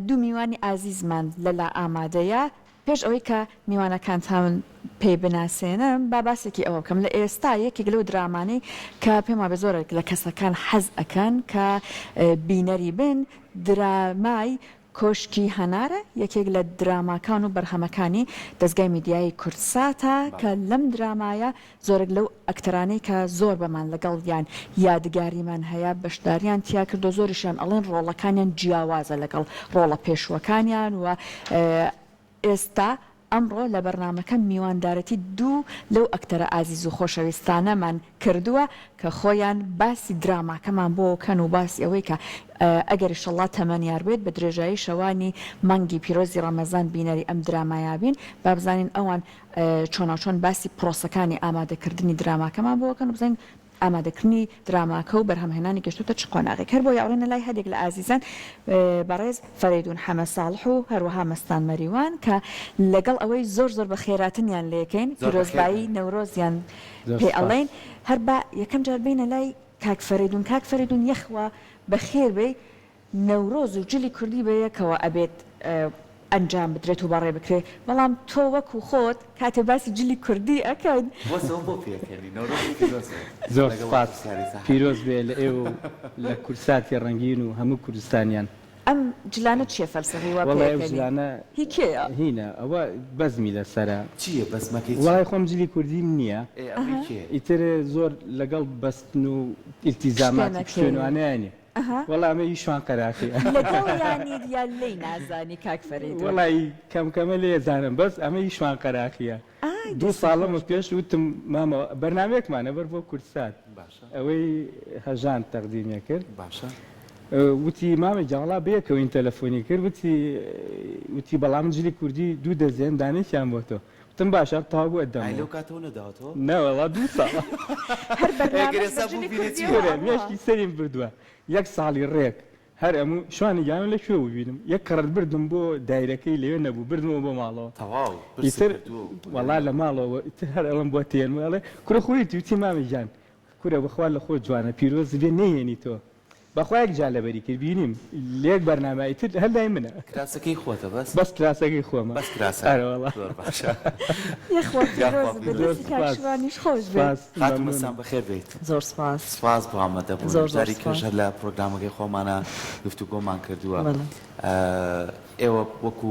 دوو میوانی ئازیزمان لەلا ئامادەیە پێش ئەوەی کە میوانەکانتان پێ بناسێنم با باسێکی ئەوە بکەم لە ئێستا یەکێک لەو درامانەی کە پێم وابێ زۆر لە کەسەکان حەز ئەکەن کە بینەری بن درامای کۆشکی هەنارە یەکێک لە دراماکان و بەرهەمەکانی دەستگای میدیای کورتساتە کە لەم درامایە زۆرێک لەو ئەکتەرانەی کە زۆر بەمان لەگەڵ یان یادگاریمان هەیە بەشداریان تیا کردو زۆریشیان ئەڵێن ڕۆڵەکانیان جیاوازە لەگەڵ ڕۆڵە پێشوەکانیان و ئێستا ئەمڕۆ لە بەرنامەکە میواندارەتی دوو لەو ئەکتەرە ئازیز و خۆشەویستانەمان کردووە کە خۆیان باسی دراماکەمان بۆ کەن و باسی ئەوەی کە ئەگەر ئینشەڵڵا تەمەنیار بێت بە درێژایی شەوانی مانگی پیرۆزی ڕەمەزان بینەری ئەم درامایابین با بزانین ئەوان چۆناچۆن باسی پرۆسەکانی ئامادەکردنی دراماکەمان بۆ کەن و بزانین ئامادەکردنی دراماکە و بەرهەمهێنانی گەشتوتە چ قۆناغێک هەر بۆ یاڵێنە لای هەرێک لە ئازیزان بەڕێز فەرەیدون حەمە ساڵح و هەروەها مەستان مەریوان کە لەگەڵ ئەوەی زۆر زۆر بە خێراتنیان لێکەین پیرۆزبایی نەورۆزیان پێ ئەڵێن هەر بە یەکەم جار بینە لای کاک فەرەیدون یەخوا بەخێر بێ نەورۆز و جلی کوردی بە یەکەوە ئەبێت ئەنجام بدرێت و بەڕێ بکرێت بەڵام تۆ وەکو خۆت کاتێ باسی جلی کوردی ئەکەن زۆر سپاس پیرۆز بێ لە ئێوە لە کورساتی ڕەنگین و هەموو کوردستانیان ئەم جلانە چییە فەلسەفی وا جلانە هینە ئەوە بەزمی لەسەرە چییە بەسمەکەی وڵای خۆم جلی کوردیم نییە ئیتر زۆر لەگەڵ بەستن و ئیلتیزاماتی شوێنوانیانێ وەڵام ئەمە شوان قەراخی لی نازانی کاک فەرەیدون وەڵی کەمکەمە لێ زانم بەس ئەمە شوان قەراخیە دوو ساڵەمە پێش وتم مامە بەرنامەیەکمانە بەر بۆ کورسات ئەوەی هەژان تەقدیمیە کرد باشە وتی مامە جاڵا بەیەکەوەین تەلەفۆنی کرد وتی بەڵام جلی کوردی دوو دەزێن دانێکیان بۆ تۆ وتم باشە تاوا بۆ ئەدەم لەو کاتەوە نەداوەتەوە نەوەڵا دوو ساڵە مێشکی سەریم بردووە یەک ساڵی ڕێک هەر ئەموو شوانی گیانە لە کوێ ببینم یەک کەڕەت بردم بۆ دایرەکەی لەوێ نەبوو بردمەوە بۆ ماڵەوە ئیتر وەڵا لە ماڵەوە ئیتر هەر ئەڵم بۆ تێنمەڵێ کورە خۆیتی وتی مامی گیان کورە بەخوا لە خۆ جوانە پیرۆز بێ نەیێنی تۆ بەخوایەک جا لەبەری کرد بینیم لێک بەرنامایی تر هەلای منە کراسەکەی خۆتە بەس کراسەکەی خۆمە بەس کراسە یەخوانیش خۆش هاتمەسان بەخێر بێت زۆر سپاس سپاس بۆ ئامادەبوون جاری کەژە لە پرۆگرامەکەی خۆمانە گفتوگۆمان کردووە ئێوە وەکو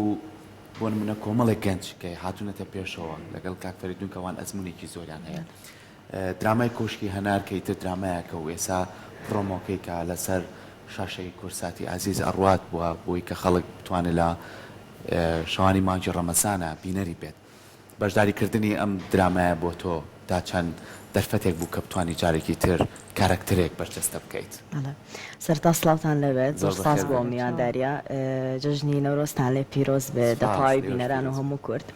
بۆ نمونە کۆمەڵێک گەنج کە هاتوونەتە پێشەوە لەگەڵ کاک فەریدون کەوان ئەزمونێکی زۆریان هەیە درامای کۆشکی هەنار کە ئیتر درامایەکە و ئێستا پرۆمۆکەی کە لەسەر شاشەی کورساتی عزیز ئەڕوات بووە بۆی کە خەڵک بتوانێت لە شەوانی مانگی ڕەمەزانە بینەری بێت بەشداریکردنی ئەم درامایە بۆ تۆ تا چەند دەرفەتێک بوو کە بتوانی جارێکی تر کارکترێک بەرجەستە بکەیت سەرتا سڵاوتان لەوێت زۆر ساز بۆ میوانداریە جژنی نەورۆزتان لێ پیرۆز بێ دەپای بینەران و هەموو کورد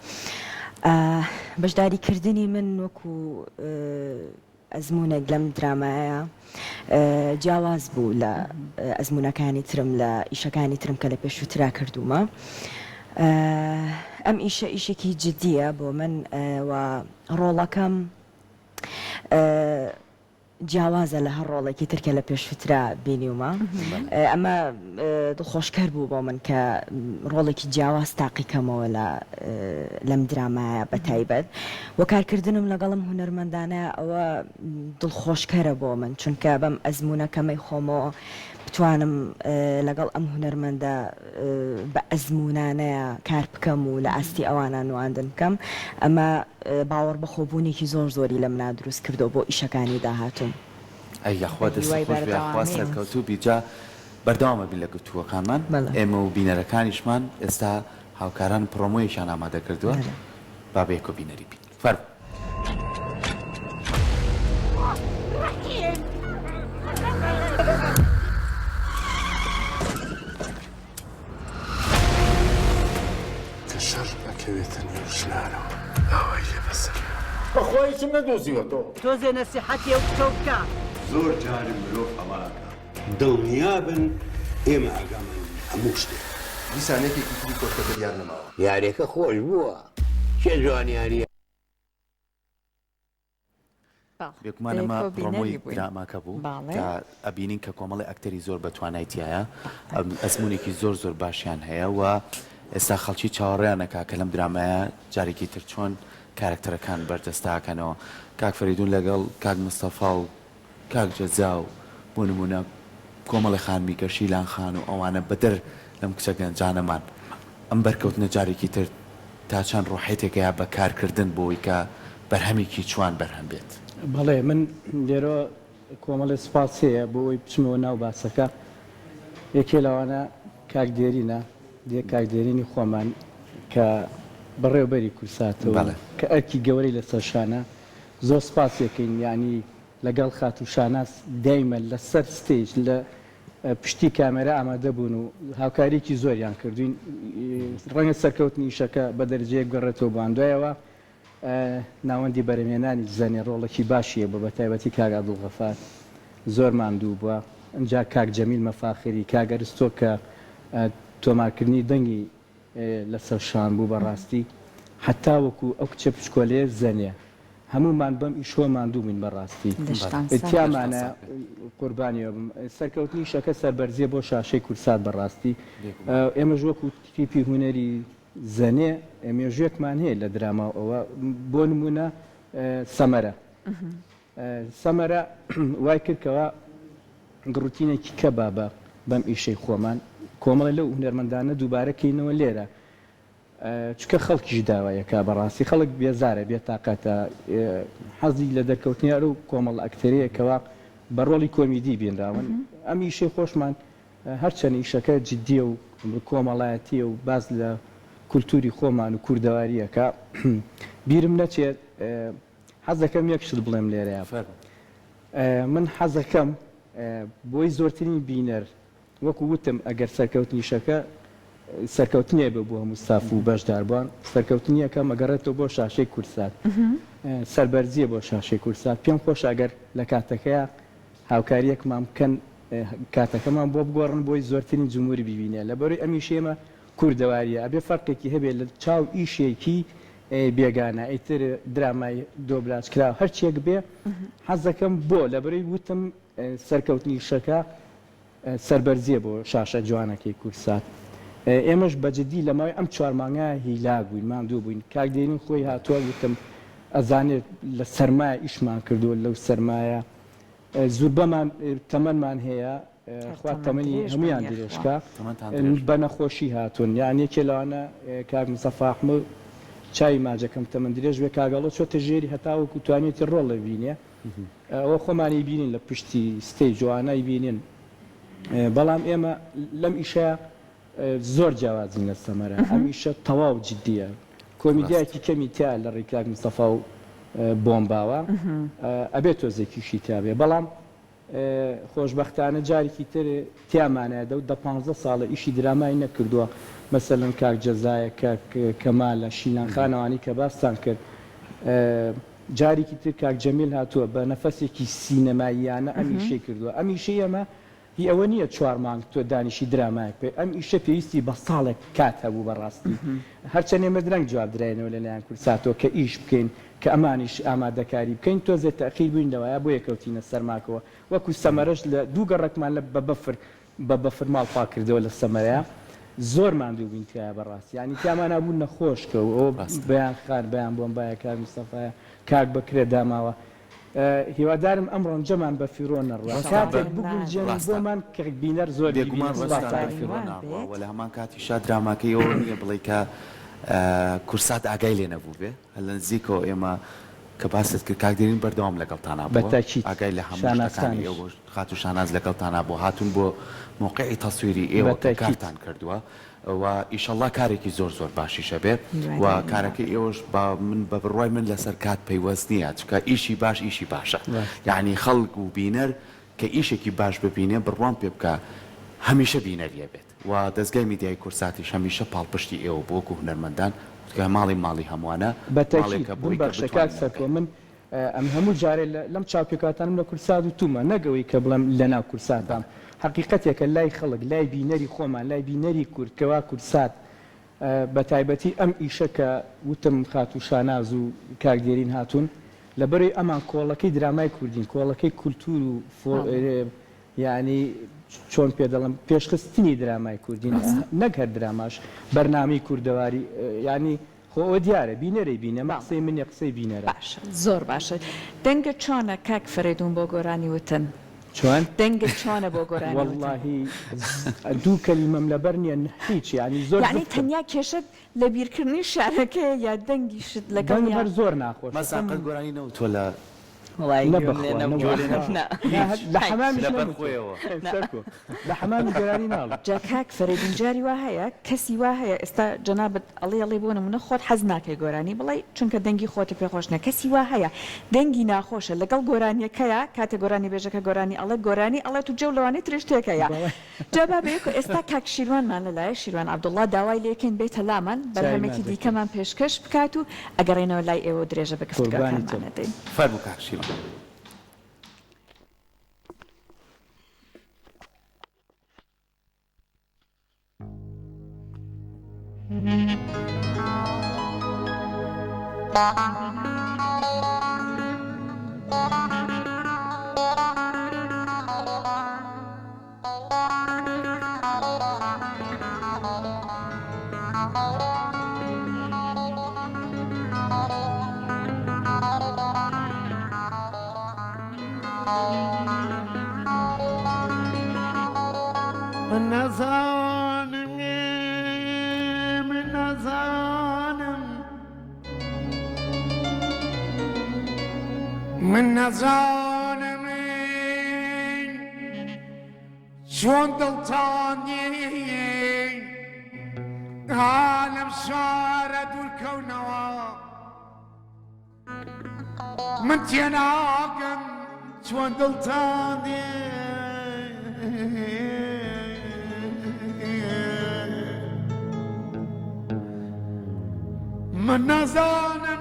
بەشداریکردنی من وەکو ئەزمونێک لەم درامایە جیاواز بوو لە ئەزمونەکانی ترم لە ئیشەکانی ترم کە لە پێشووترا کردومە ئەم ئیشێکی جدیە بۆ من و ڕۆڵەکەم جیاوازە لە هەر ڕۆڵێکی ترکە لە پێشووترا بینیومە ئەمە دڵخۆشکەر بوو بۆ من کە ڕۆڵێکی جیاواز تاقیکەمەوە لەم درامایە بە تایبەت و کارکردنم لەگەڵم هونەرمەندانە ئەوە دڵخۆشکەرە بۆ من چونکە بەم ئەزمونەکەمەی خۆمەوە بتوانم لەگەڵ ئەم هونەرمەندە بە ئەزمونانەیە کار بکەم و لە ئاستی ئەوانە نواندن بکەم ئەمە باوەڕ بەخۆبوونێکی زۆر زۆری لە منە دروست کردو بۆ ئیشەکانی داهاتوم ئەیخوا دەستخۆشخوا سەرکەوتوو بیجا بەردەوامە بین لە گفتووەکانمان ئێمە و بینەرەکانیشمان ئێستا هاوکاران پرۆمۆیشان ئامادە کردووە با بەیەکۆ بینەری بین فەرموو كويتن يرسلانه هاي بس بخوي شنو دوزيوتو توزي نصيحتي وتوكا زور جانب مروف أواكا دنيابن إما أقامن هموشتي لسانك كتير كوكا ديارنا معه يعني كخوش بوا شو جواني يعني بێگومانەمە ڕۆمۆی دراماکە بوو کە ئەبینین کە کۆمەڵی ئەکتەری زۆر بەتوانایتیایە ئەزمونێکی زۆر باشیان هەیە و ئێستا خەڵکی چاوەڕێیانەکە کە لەم درامایە جارێکی تر چۆن کارکتەرەکان بەردەستاکەنەوە کاک فەریدون لەگەڵ کاک مستەفا و کاک جەزا و بۆ نمونە کۆمەڵی خانمیکە شیلان خان و ئەوانە بەدەر لەم کچە گەنجانەمان ئەم بەرکەوتنە جارێکی تر تا چەند ڕۆحێتێکەیە بە کارکردن بۆی کە بەرهەمێکی چوان بەرهەم بێت. بەڵێ من لێرە کۆمەڵی سپاس هەیە بۆ ئەوی بچمەوە ناو باسەکە یەکێ لەوانە کاک دێرینە دێ کاک دێرینی خۆمان کە بەڕێوەبەری کورساتەوە کە ئەرکی گەورەی لەسەر شانە زۆر سپاسێکین ینی لەگەڵ خات و شاناس دایمە لەسەر ستێج لە پشتی کامێرە ئامادە بوون و هاوکاریکی زۆریان کردوین ڕەنگە سەرکەوتنی ئیشەکە بە دەرجەیەک گەڕێتەوە باندایەوە ناوەندی بەرەمێنانی زەنێ ڕۆڵێکی باشیە بە بەتایبەتی کاک عەبدوڵغەفار زۆر ماندوو بووە ئەجا کاک جەمیل مەفاخری کاگەرستۆ کە تۆمارکردنی دەنگی لەسەر شان بوو بەڕاستی حتا وەکو ئەو کچە پشکۆلەیە زەنێ هەمومان بەم ئیشۆ ماندوو بووین بەڕاستی تیامانە قوربانیەوە بم سەرکەوتنی شەکە سەربەرزیە بۆ شاشەی کورسات بەڕاستی ئێمەش وەکو تیپی هونەری زەنێ ئێمێژوێکمان هەیە لە دراماەوە بۆ نمونە سەمەرە وای کردکەوە گڕوتینێکی کە بابە بەم ئیشەی خۆمان کۆمەڵی لەو هونەرمەندانە دووبارەکەینەوە لێرە چکە خەڵکیش داوایەکە بەڕاستی خەڵک بێزارە بێتاقەتە حەزی لە دەرکەوتنیار و کۆمەڵ ئەکتەرەیەکەوە بە ڕۆڵی کۆمیدی بێنراون ئەم ئیشەی خۆشمان هەرچەند ئیشەکە جددیە و کۆمەڵایەتیە و باز لە کولتوری خۆمان و کوردەواریەکە بیرم نەچێت حەز دەکەم یەک شت بڵێم لێرەیە من حەزەکەم بۆی زۆرترین بینەر وەکو وتم ئەگەر سەرکەوتنیشەکە سەرکەوتنیە بە بۆ هەموو و بەشداربووان سەرکەوتنیەکە مەگەڕێتەوە بۆ شاشەی کورسات سەربەرزیە بۆ شاشەی کورسات پێم خۆش ئەگەر لە کاتەکەیە هاوکاریەکمان بکەن کاتەکەمان بۆ بگۆڕن بۆی زۆرترین جمهوری ببینێ لەبەرەوەی ئەمیشێمە کوردەواریە ئەبێ فەرقێکی هەبێت لە چاو ئیشێکی بێگانە ئیتر درامای دۆبلاژکرا هەرچێک بێ حەز دەکەم بۆ لەبەرەوەی وتم سەرکەوتنی شەکە سەربەرزیە بۆ شاشە جوانەکەی کورسات ئێمەش بەجددی لە ماوەی ئەم 4 مانگە هیلاک بووین ماندوو بووین کاک دێرین خۆی هاتووە وتم ئەزانێت لە سەرمایە ئیشمان کردووە لەو سەرمایە زوربەمان تەمەنمان هەیە خوا تەمەنی هەمویان درێژکە بە نەخۆشی هاتوون یان یەکێ لەوانە کاک مستەفا ئەحمەد چای ماجەکەم تەمەن درێژ بێ کاگەڵۆ چۆتە ژێری هەتاوەکو توانێتی ڕۆڵە بینێ ئەوە خۆمانی بینین لە پشتی ستەی جوانای بینین بەڵام ئێمە لەم ئیشە زۆر جیاوازین لە سەمەرە ئەم ئیشە تەواو جددیە کۆمیدیایکی کەمی تیا لە ڕێکلاک مستەفا و بۆمباوە ئەبێت تۆزێکیشی تابێ بەڵام خۆشببختانە جارێکی تر تیامانەیە دە 15 ساڵە ئیشی درامای نەکردووە مەسەلەن کاک جەزایە کەمالە شیلان خانەوانی کە باستان کرد جارێکی تر کاک جەمیل هاتووە بە نەفەسێکی سینەماییانە ئەم ئیشەی کردووە ئەم ئیشەی ئەمە هی ئەوە نییە 4 مانگ تۆ دانیشی درامای پێ ئەم ئیشە پێویستی بە ساڵێک کات هەبوو بەڕاستی هەرچەند ئێمە درەنگ جواب درایەوە لەلایەن کورساتەوە کە ئیش بکەین کە ئەمانیش ئامادەکاری بکەین تۆزێت تەخیر بووینەوەیە بۆ یەکەوتینە سەرماکەوە وەکو سەمەرەش لە دوو گەڕێکمان لە بە بەفر ماڵپا کردەوە لە سەمەرەیە زۆر ماندوو بووین تایە بەڕاستی ینی تیامان نبوون نەخۆشکە و ئەوە بەیان خار بەیان بۆمبایە کاک مستەفایە کاک بەکرێ داماوە هیوادارم ئەم ڕەنجەمان بە فیرۆ نەڕوە کاتێک بگونجێن بۆمان کە بینەر زۆر وە لە هەمان کاتی شا دراماکەی ئەوە نییە بڵێ کە کورسات ئاگای لێ نەبوو بێ هەل لە نزیکەوە ئێمە کە باست کرد کاک دێرین بەردەوام لەگەڵتانە ئاگای لە هەمووشتەکانی ئێوە خات و شاناز لەگەڵتانە بۆ هاتون بۆ موقعی تەسویری ئێوە کارتان کردووە و ئیشەڵڵا کارێکی زۆر باشیشە بێت و کارەکە ئێوەش من بە بڕوای من لەسەر کات پەیوەست نییە چکە ئیشی باش ئیشی باشە یعنی خەڵک و بینەر کە ئیشێکی باش ببینێ بڕوان پێ بکە هەمیشە بینەریە بێت و دەستگای میدیای کورساتیش هەمیشە پاڵپشتی ئێوە بۆ وەکو هونەرمەندان ماڵی هەمووانە بەتەکیات سەرکۆ من ئەم هەموو جارێ لەم چاپێکاتانم لە کورسات و تومە نەگەوەی کە بڵم لەناو کورساتان حقیقەتێکە لای خەڵک لای بینەری خۆمان لای بینەری کورتکەوا کورسات بە تایبەتی ئەم ئیشە کە وتم خات و شاناز و کاک دێرین هاتوون لەبەرەوەی ئەمان کۆڵەکەی درامای کوردین کۆڵەکەی کولتور و یعنی چۆن پێ دەڵم پێشخستنی درامای کوردین نەک هەر دراماش بەرنامەی کوردەواری ینی خۆ دیارە بینەرەی بینە مەقسەی منی قسەی بینەرە باشە زۆر باشە دەنگە چۆنە کاک فەرێدون بۆ گۆرانی وتن چۆن دەنگە چۆنە بۆ گۆرانی واللهی دوو کەلیمەم لەبەر نیە هیچ ینی زۆر یعنی تەنیا کێشت لە بیرکردنی شارەکەی یا دەنگیشت لەگەڵ بەر زۆر ناخۆش مەساقل گۆرانی نەوتۆ لە لە حەمامی لە حەمامی گۆرانی ناڵ جاکاک فەرێدون جاری وا هەیە کەسی وا هەیە ئێستا جەنابەت ئەڵێ بۆ نمونە خۆت حەز ناکەی گۆرانی بڵێ چونکە دەنگی خۆتە پێخۆشنە کەسی وا هەیە دەنگی ناخۆشە لەگەڵ گۆرانیەکەیە کاتە گۆرانی بێژەکە گۆرانی ئەڵێ تو جێو لەوانەی ترشتێکەیە جابا بەیەک ئێستا کاک شیروانمان لەلایە شیروان عەبدوڵڵا داوای لێکەین بێتە لامان بەرهەمێکی دیکەمان پێشکەش بکات و ئەگەڕێنەوە لای ئێوە درێژە بە گفتگوکانمان دەین فەرموو کاک شیروان من نزانم شون دلتاني عالم شارد الكونوا من تناقم شون دلتاني من نزانم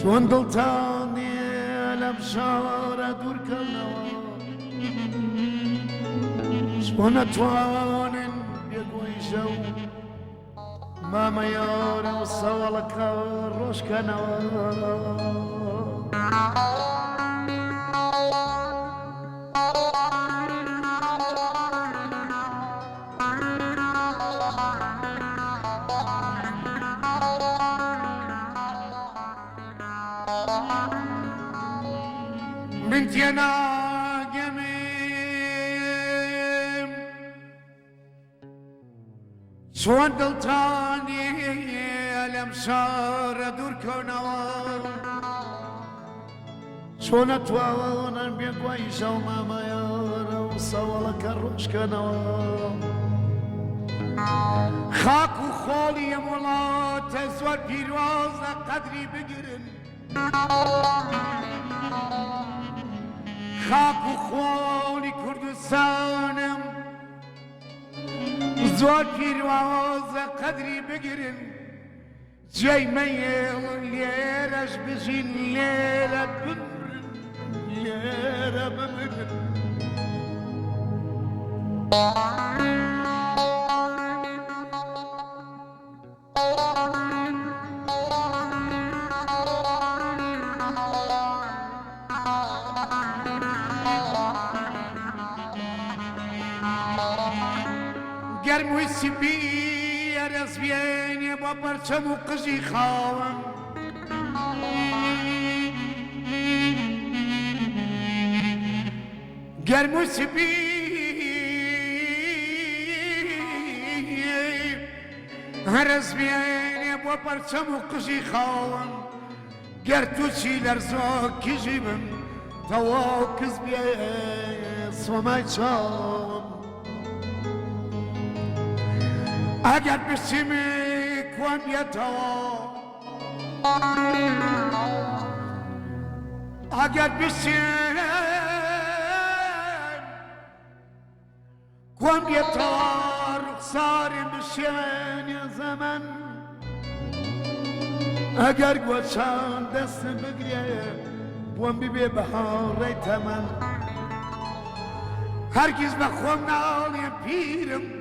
شون دلتاني الابشار دور كلوا شون اتوانن يقويشو ماما يورا وصولك روش كنوا من تناقم شون دلتاني الامشار دور كونوا شون اتوانا بيقويشا وماما يورا وصولك الروش كنوا خاكو خولي مولا تزور بيروز قدري بقرن خاكو خولي كردستانم زور بيروز قدري بقرن جاي ميل ليرش بجين ليلة بمرن ليلة بمرن گرموی سپی رزوینی با پرچم و قژی خواهم گرموی سپی رزوینی با پرچم و قژی خواهم گر تو چی لرزا کجیبم توا کز بیه سومای چام اگر بسیمی کن بیتوا اگر بسیم کن بیتوا رخساریم بشین یا زمن اگر گوشان دست بگریه بوم بی بهار تمن هرگز بخوام نالیم پیرم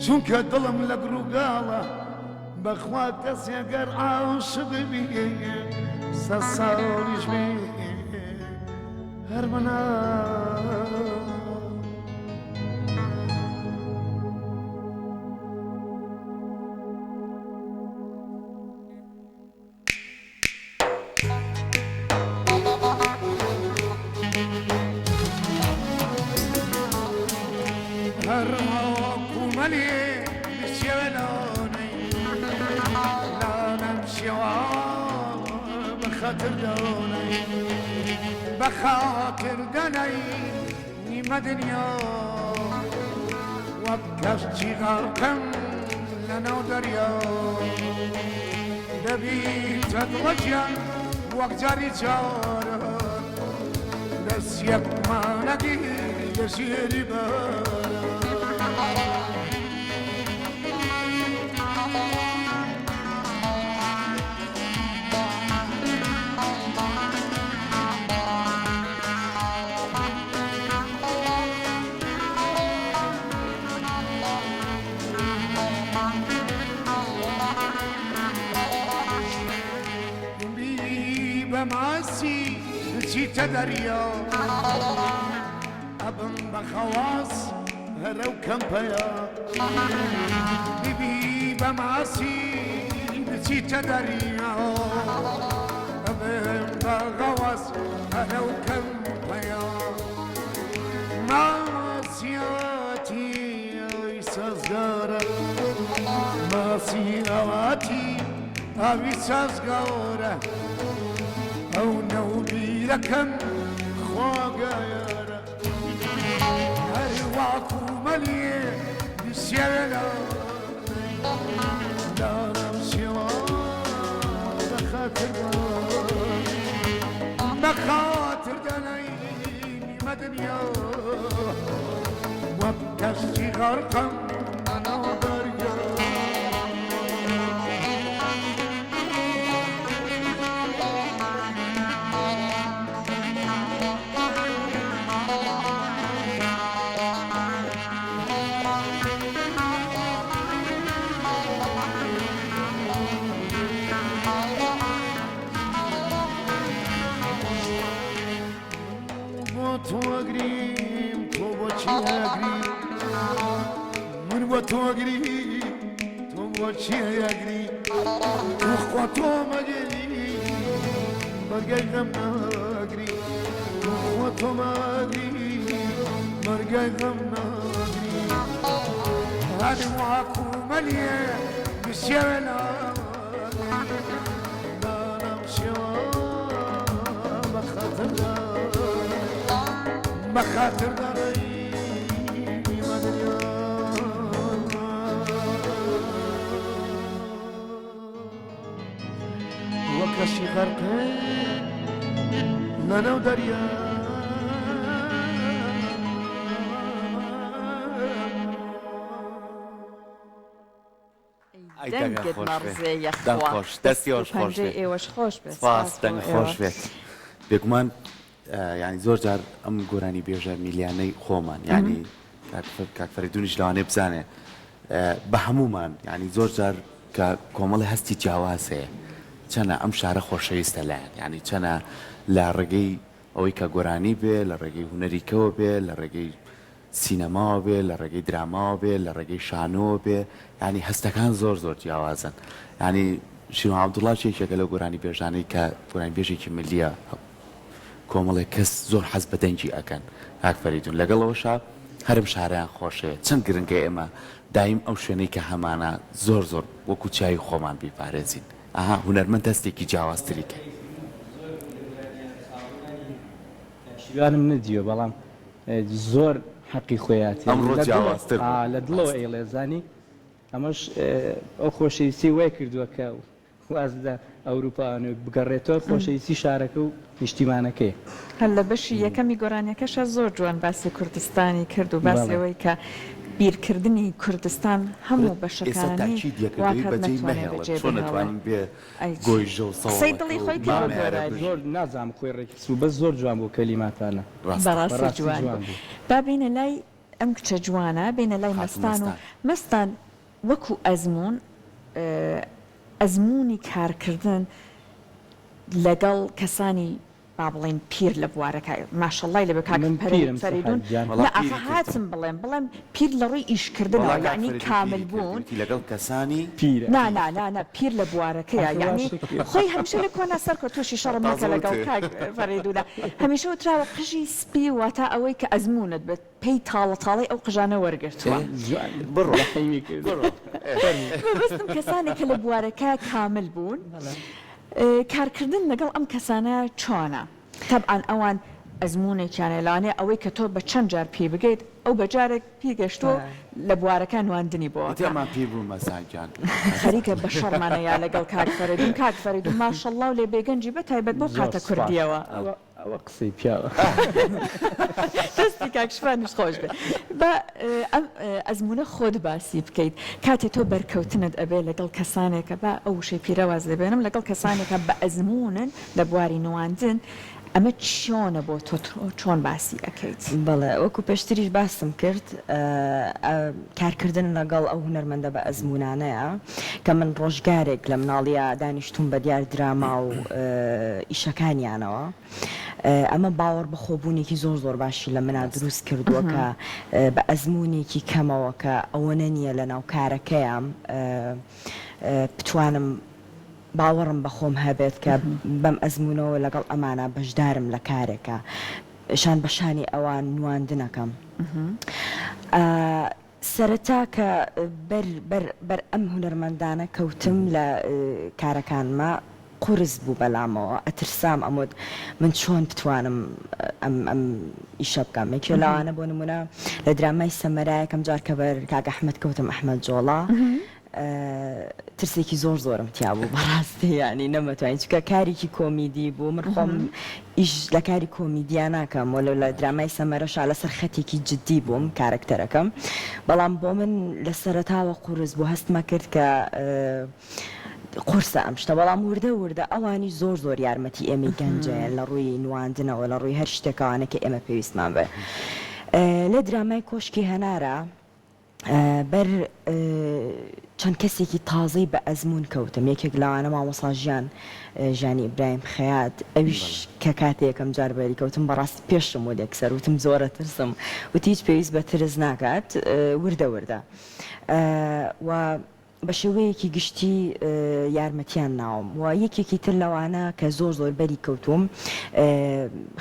چونکە دڵم لە گروگاڵە بەخوا کەسێگەر عاشق بێ سە ساڵیش بێ هەر منە بخاطر دني نيمة دنيا وبكشتي غرقم لنا ودريا دبي تتوجه وقجاري جار نسيك ما نقي يسيري بار بماسي نسيت دريا أبن بخواص هرو كمبيا بيبي بماسي نسيت دريا أبن بخواص هرو كمبيا ماسياتي سازغارة ماسياتي أبي سازغارة أو نومي لكم خواقايرة أرواكو مليء بسيرنا لا نمشي بخاطر دنيني مدنيا وبكشتي غرقا أنا وبريا تو اگری تو بچی اگری تو خواهتو مگری مرگای غم نگری تو خواهتو مگری مرگای غم نگری هنی محاکو ملیه بسیارنا دانم شما بخاطر داری مدنیا وكشي غرقي لنا ودريا دەنگت مەڕزێ دەنگ خۆش دەستی خۆش ئێوەش خۆش بێت سپاس دەنگ خۆش بێت بێگومان ینی زۆر جار ئەم گۆرانی بێژە میلیانەی خۆمان ینی کاکفەریدونیش لەوانێ بزانێ بە هەمومان ینی زۆر جار کە کۆمەڵی هەستی جیاواز هەیە چەنە ئەم شارە خۆشەویستە لایەن ینی چەنە لە ڕێگەی ئەوەی کە گۆرانی بێ لە ڕێگەی هونەریکەوە بێ لە ڕێگەی سینەماوە بێ لە ڕێگەی دراماوە بێ لە ڕێگەی شانۆوە بێ ینی هەستەکان زۆر زۆر جیاوازن ینی شیرۆ عەبدوڵڵا یەکێکە لەو گۆرانی بێژانەی کە گۆرانی بێژێکی ملیە کۆمەڵێک کەس زۆر حەز بە دەنگی ئەکەن کاکفەریدون لەگەڵەوەشە هەرم شارەیان خۆشەیە چەند گرنگە ئێمە دایم ئەو شوێنەی کە هەمانە زۆر زۆر وەکو چاوی خۆمان بیپارێزین ئاها هونەرمەند دەستێکی جیاوازتری کە شیوانم نەدیوە بەڵام زۆر حەقی خۆیاتی ئەمڕۆ جیاوازتر لە دڵەوە ئێڵێزانی ئەمەش ئەو خۆشەویستی وای کردووە کە خوازدا ئەوروپانە بگەڕێتەوە خۆشەویستی شارەکە و نیشتیمانەکەی هەر لە بەشی یەکەمی گۆرانیەکەشە زۆر جوان باسی کوردستانی کرد و باسەوەی کە بیرکردنی کوردستان هەموو بەشەکانی قسەی دڵی خۆی زۆر نازانم خۆی ڕێکس و بە زۆر جوان بۆ کەلیماتانە بەڕاستی جوان بابینە لای ئەم کچە جوانە بینە لای مەستان و مەستان وەکو ئەزمون ئەزمموی کارکردن لەگەڵ کەسانی با بڵێن پیر لە بوارەکە ماشەڵای لە بە کاکەفەریدون هاتم بڵێم پیر لە ڕووی ئیشکردنەوە یعنی کامل بوون لەگەڵ کەسانی پیر پیر لە بوارەکەیە یعنی خۆی هەمیشە لە کۆنا سەر کە تووشی شەڕ مەکە لەگەڵ کاکەفەریدونە هەمیشە وتراوە قژی سپی واتە ئەوەی کە ئەزمونت بێت پێی تاڵەتاڵی ئەو قژانە وەرگرتووە بەستم کەسانێک کە لە بوارەکە کامل بوون کارکردن لەگەڵ ئەم کەسانە چۆنە تەبعاً ئەوان ئەزمونێکیانە لەوانەیە ئەوەی کە تۆ بە چەند جار پێ بگەیت ئەو بەجارێک پێگەشتۆ لە بوارەکە نواندنی بۆ ئەمان پێ بوو مەساجان خەریکە بە شەڕمانەیە لەگەڵ کاکفەریدون ماشەڵڵا و لێ بێگەنجی بە تایبەت بۆ خاتە کوردیەوە ئەوە قسەی پیاوە دەستی کاکشفانش خۆش بێت بە ئەزمونە خۆت باسی بکەیت کاتێ تۆ بەرکەوتنت ئەبێ لەگەڵ کەسانێکە بە ئەو شەی پیرەواز دەبێنم لەگەڵ کەسانێکە بە ئەزمونن لە بواری نواندن ئەمە چۆنە بۆ تۆ چۆن باسی ئەەکەیت بەڵێ وەکو پێشتریش باسم کرد کارکردن لەگەڵ ئەو هونەرمەندە بە ئەزمونانەیە کە من ڕۆژگارێک لە مناڵیە دانیشتون بە دیار دراما و ئیشەکانیانەوە ئەمە باوەڕ بە خۆبوونێکی زۆر باشی لە منە دروست کردووە کە بە ئەزمونێکی کەمەوە کە ئەوەنە نییە لە ناو کارەکەیان بتوانم باوەڕم بە خۆم هەبێت کە بەم ئەزمونەوە لەگەڵ ئەمانە بەشدارم لە کارێکە شان بەشانی ئەوان نواندنەکەم سەرەتا کە بەر ئەم هونەرمەندانە کەوتم لە کارەکانمە قورس بوو بەلامەوە ئەترسام ئەمۆت من چۆن بتوانم ئەم ئیشە بکەم یەکێ لەوانە بۆ نمونە لە درامای سەمەرایەکەم جار کە بەر کاک ئەحمەد کەوتم ئەحمەد جۆڵا ترسێکی زۆرم تیا بوو بەڕاستی ینی نەمەتوانین چکە کارێکی کۆمیدی بوو من خۆم ئیش لە کاری کۆمیدیا ناکەم و لە درامای سەمەرەشا لەسەر خەتێکی جددی بووم کارکتەرەکەم بەڵام بۆ من لە سەرەتاوە قورس بوو هەستمە کرد کە قورسە ئەم شتە بەڵام وردە ئەوانی زۆر یارمەتی ئێمەی گەنجەیە لە ڕووی نواندنەوە لە ڕووی هەر شتێکەوانە کە ئێمە پێویستمان بێ لە درامای کۆشکی هەنارە بەر چەند کەسێکی تازەی بە ئەزمون کەوتم یەکێک لەوانە مامۆساژیان ژانی ئیبراهیم خەیات ئەویش کە کاتێکم جاربەری کەوتم بەڕاستی پێشم و دێکسەر وتم زۆرە ترسم وتی هیچ پێویست بە ترس ناکات وردە و بە شێوەیەکی گشتی یارمەتیان ناوم و یەکێکی تر لەوانە کە زۆر بەری کەوتوم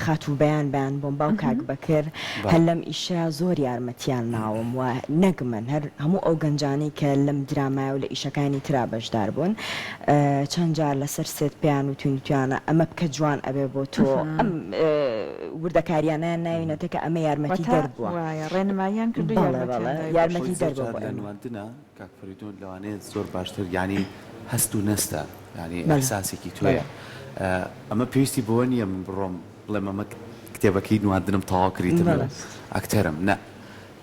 خاتوو بەیان بۆم باو کاک بەکرد هەر لەم ئیشە زۆر یارمەتیان ناوم و نەگمن هەر هەموو ئەو گەنجانەی کە لەم درامای و لە ئیشەکانی ترا بەشدار بوون چەند جار لەسەر سێت پێیان و توانە ئەمە بکە جوان ئەبێ بۆ تۆ ئەم وردەکاریانیان ناوینەتە کە ئەمە یارمەتی دەربووە ڕێنماییان کردو یارمەتی دەربووە نواندنە کاکفەریدون لەوانەیە زۆر باشتر ینی هەست و نەستە ینی ئەحساسێکی توێە ئەمە پێویستی بۆ نییە من بڕۆم بڵێم ئەمە کتێبەکەی نواندنم تەواو کریتم ئەکتەرم نە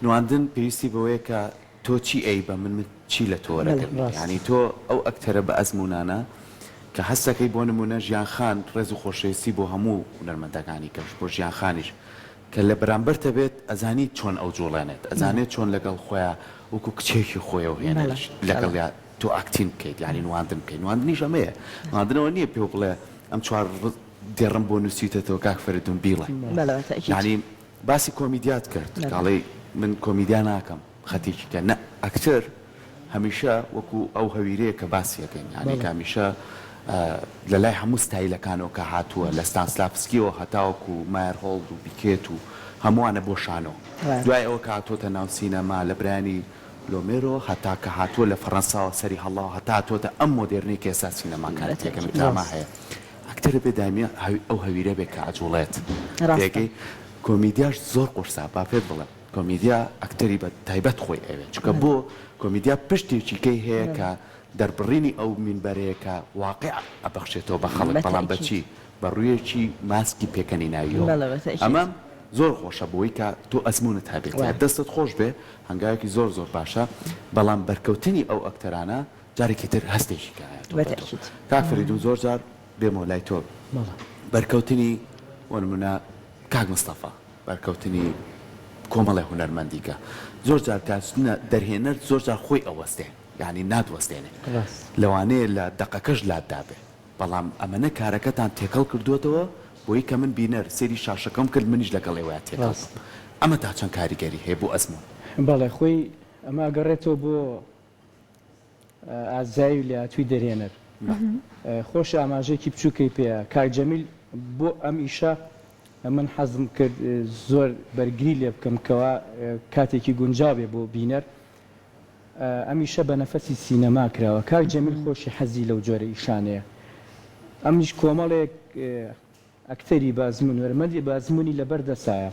نواندن پێویستی بەوەیە کە تۆ چی ئەی بە من چی لە تۆرەکەم ینی تۆ ئەو ئەکتەرە بە ئەزمونانە کە هەستەکەی بۆ نمونە ژیانخان ڕێز و خۆشەویستی بۆ هەموو هونەرمەندەکانی کەش بۆ ژیانخانیش کە لە بەرامبەرتە بێت ئەزانیت چۆن ئەو جوڵێنێت ئەزانێت چۆن لەگەڵ خۆیان وەکو کچێکی خۆیەوە هێنێت لەگەڵ تۆ ئاکتین بکەیت ینی نواندن بکەیت نواندنیش ئەمەیە نواندنەوە نییە پێ بڵێ ئەم چوار دێڕم بۆ نووسیتەوە کاکفەریدون بیڵێ ینی باسی کۆمیدیات کرد کاڵێ من کۆمیدیا ناکەم خەتێکی کە نە ئەکتەر هەمیشە وەکو ئەو هەویرەیە کە باسیەکەین ینی هەمیشە لە لای هەموو ستایلەکانەوە کە هاتووە لە ستانسلافسکیەوە هەتاوەکو مایر هۆڵد و بیکێت و هەمووانە بۆ شانۆ دوای ئەوە کە هاتۆتە ناو سینەما لە برانی لۆمێرۆ هەتا کە هاتووە لە فەڕەنساوە سەری هەڵاو هەتا هاتوۆتە ئەم مۆدێرنی کە ئێستا سینەماکانە تێکەم دراما هەیە ئەکتەرە بێ دایمە ئەو هەویرە بێ کە ئەجوڵێت پێگەی کۆمیدیاش زۆر قورسا با پێت بڵێم کۆمیدیا ئەکتەری بە تایبەت خۆی ئەوێ چکە بۆ کۆمیدیا پشتێکی کەی هەیە کە دەربڕینی ئەو مینبەرەیە کە واقع ئەبەخشێتەوە بە خەڵک بەڵام بەچی بە ڕوویەکی ماسکی پێکەنی ناویەوە ئەمە زۆر خۆشە بۆی کە تۆ ئەزمونت هەبێت دەستت خۆش بێ هەنگاوێکی زۆر باشە بەڵام بەرکەوتنی ئەو ئەکتەرانە جارێکی تر هەستێکی کاکفەریدون زۆر جار بێمەوە لای تۆ بەرکەوتنی وەنمونە کاک مستەفا بەرکەوتنی کۆمەڵی هونەرمەندیکە زۆر جار کاتچنە دەرهێنەر زۆر جار خۆی ئەوەستێ یعنی ناتوەستێنێ لەوانەیە لە دقەکەش لادابێ بەڵام ئەمەنە کارەکەتان تێکەڵ کردوێتەوە بۆی کە من بینەر سێری شاشەکەم کرد منیش لەگەڵ ئێوەیە تێکەڵ ئەمە تا چەند کاریگەری هەیە بۆ ئەزمون بەڵێ خۆی ئەمە گەڕێتەوە بۆ ئازایی و لاتوی دەرهێنەر خۆش ئاماژەیەکی بچووکەی پێەیە کاکجەمیل بۆ ئەم ئیشە من حەزم کرد زۆر بەرگری لێ بکەمکەوە کاتێکی گونجاوێ بۆ بینەر ئەمیشە بە نەفەسی سینەما کراوە کاکجەمیل خۆشی حەزی لەو جۆرە ئیشانەیە ئەمیش کۆمەڵێک ئەکتەری بازمون وەرمەندی بازمونی لەبەردەسایە